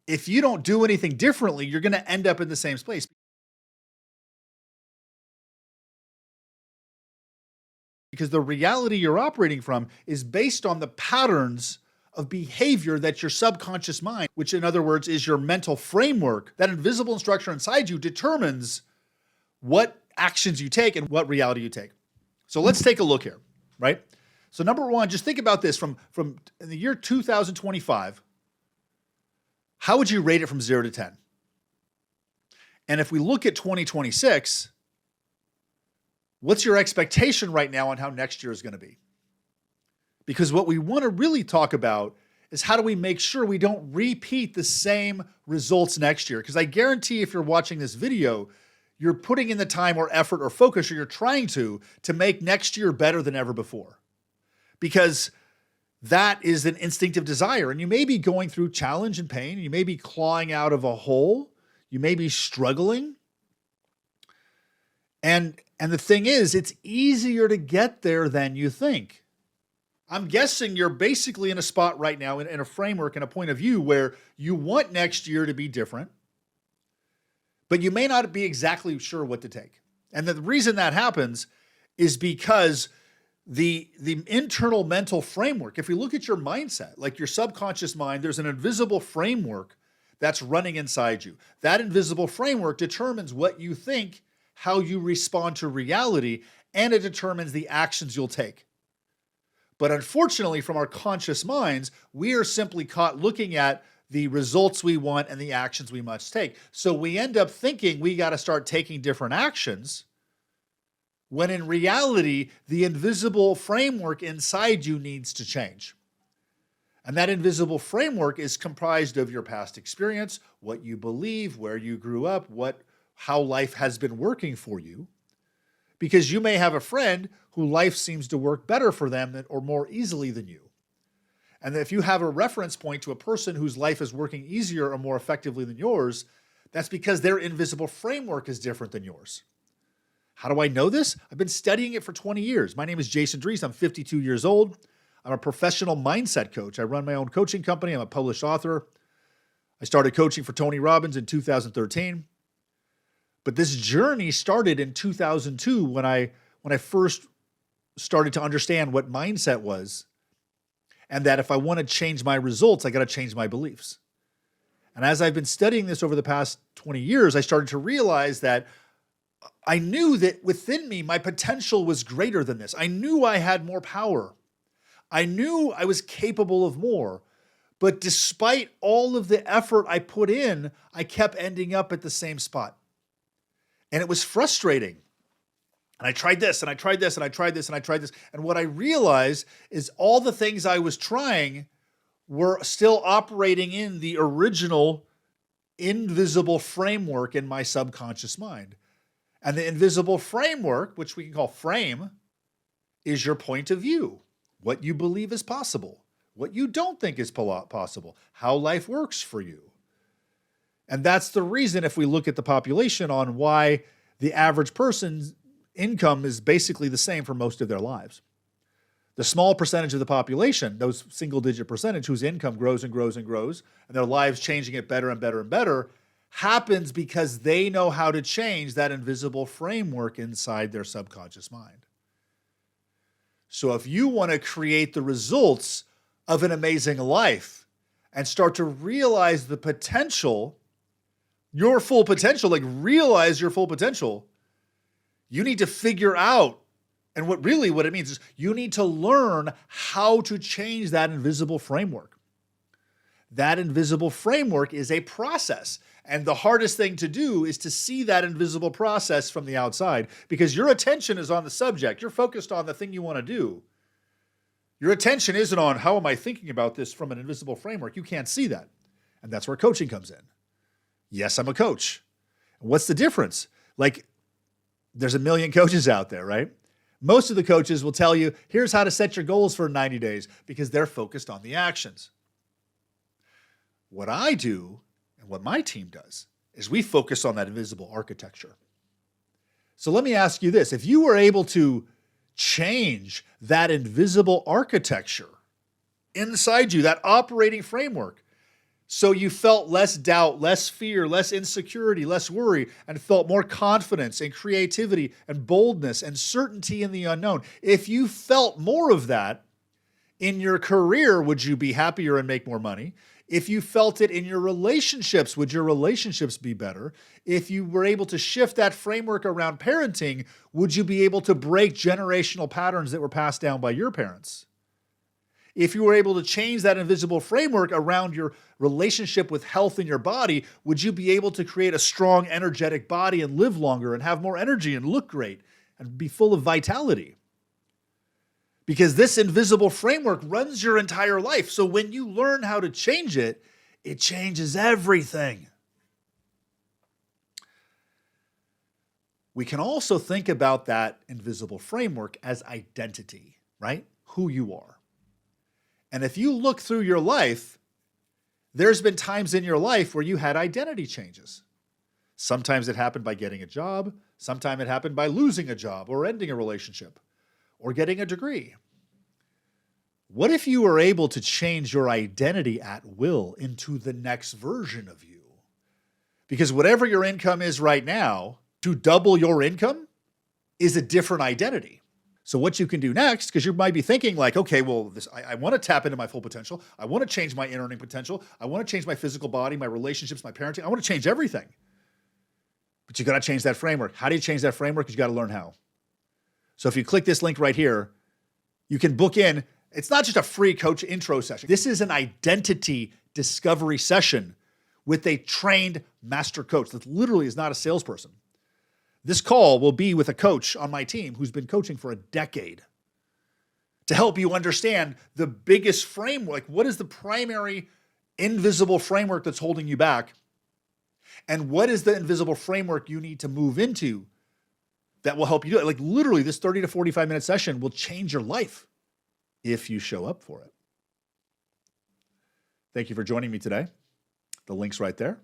If you don't do anything differently, you're going to end up in the same place because the reality you're operating from is based on the patterns of behavior that your subconscious mind, which in other words is your mental framework, that invisible structure inside you determines what actions you take and what reality you take. So let's take a look here, right? So number one, just think about this from in the year 2025, how would you rate it from 0 to 10? And if we look at 2026, what's your expectation right now on how next year is going to be? Because what we want to really talk about is how do we make sure we don't repeat the same results next year? Because I guarantee if you're watching this video, you're putting in the time or effort or focus, or you're trying to make next year better than ever before. Because that is an instinctive desire. And you may be going through challenge and pain. You may be clawing out of a hole. You may be struggling. And the thing is, it's easier to get there than you think. I'm guessing you're basically in a spot right now in a framework and a point of view where you want next year to be different, but you may not be exactly sure what to take. And the reason that happens is because the internal mental framework, if we look at your mindset, like your subconscious mind, there's an invisible framework that's running inside you. That invisible framework determines what you think, how you respond to reality, and it determines the actions you'll take. But unfortunately, from our conscious minds, we are simply caught looking at the results we want and the actions we must take. So we end up thinking we got to start taking different actions, when in reality, the invisible framework inside you needs to change. And that invisible framework is comprised of your past experience, what you believe, where you grew up, how life has been working for you. Because you may have a friend who life seems to work better for them or more easily than you. And if you have a reference point to a person whose life is working easier or more effectively than yours, that's because their invisible framework is different than yours. How do I know this? I've been studying it for 20 years. My name is Jason Dries. I'm 52 years old. I'm a professional mindset coach. I run my own coaching company. I'm a published author. I started coaching for Tony Robbins in 2013. But this journey started in 2002 when I first started to understand what mindset was, and that if I want to change my results, I got to change my beliefs. And as I've been studying this over the past 20 years, I started to realize that I knew that within me, my potential was greater than this. I knew I had more power. I knew I was capable of more. But despite all of the effort I put in, I kept ending up at the same spot. And it was frustrating. And I tried this, and I tried this, and I tried this, and I tried this. And what I realized is all the things I was trying were still operating in the original invisible framework in my subconscious mind. And the invisible framework, which we can call frame, is your point of view, what you believe is possible, what you don't think is possible, how life works for you. And that's the reason, if we look at the population, on why the average person's income is basically the same for most of their lives. The small percentage of the population, those single-digit percentage whose income grows and grows and grows, and their lives changing it better and better and better, happens because they know how to change that invisible framework inside their subconscious mind. So if you want to create the results of an amazing life and start to realize the potential, your full potential, like realize your full potential, you need to figure out, and what it means is you need to learn how to change that invisible framework. That invisible framework is a process. And the hardest thing to do is to see that invisible process from the outside, because your attention is on the subject. You're focused on the thing you want to do. Your attention isn't on how am I thinking about this from an invisible framework. You can't see that. And that's where coaching comes in. Yes, I'm a coach. What's the difference? Like, there's a million coaches out there, right? Most of the coaches will tell you, here's how to set your goals for 90 days, because they're focused on the actions. What I do and what my team does is we focus on that invisible architecture. So let me ask you this. If you were able to change that invisible architecture inside you, that operating framework, So you felt less doubt, less fear, less insecurity, less worry, and felt more confidence and creativity and boldness and certainty in the unknown. If you felt more of that in your career, would you be happier and make more money? If you felt it in your relationships, would your relationships be better? If you were able to shift that framework around parenting, would you be able to break generational patterns that were passed down by your parents? If you were able to change that invisible framework around your relationship with health in your body, would you be able to create a strong, energetic body and live longer and have more energy and look great and be full of vitality? Because this invisible framework runs your entire life. So when you learn how to change it, it changes everything. We can also think about that invisible framework as identity, right? Who you are. And if you look through your life, there's been times in your life where you had identity changes. Sometimes it happened by getting a job. Sometimes it happened by losing a job or ending a relationship or getting a degree. What if you were able to change your identity at will into the next version of you? Because whatever your income is right now, to double your income is a different identity. So what you can do next, because you might be thinking like, okay, well, I want to tap into my full potential. I want to change my earning potential. I want to change my physical body, my relationships, my parenting. I want to change everything. But you got to change that framework. How do you change that framework? You got to learn how. So if you click this link right here, you can book in. It's not just a free coach intro session. This is an identity discovery session with a trained master coach that literally is not a salesperson. This call will be with a coach on my team who's been coaching for a decade to help you understand the biggest framework. Like, what is the primary invisible framework that's holding you back? And what is the invisible framework you need to move into that will help you do it? Like, literally, this 30 to 45-minute session will change your life if you show up for it. Thank you for joining me today. The link's right there.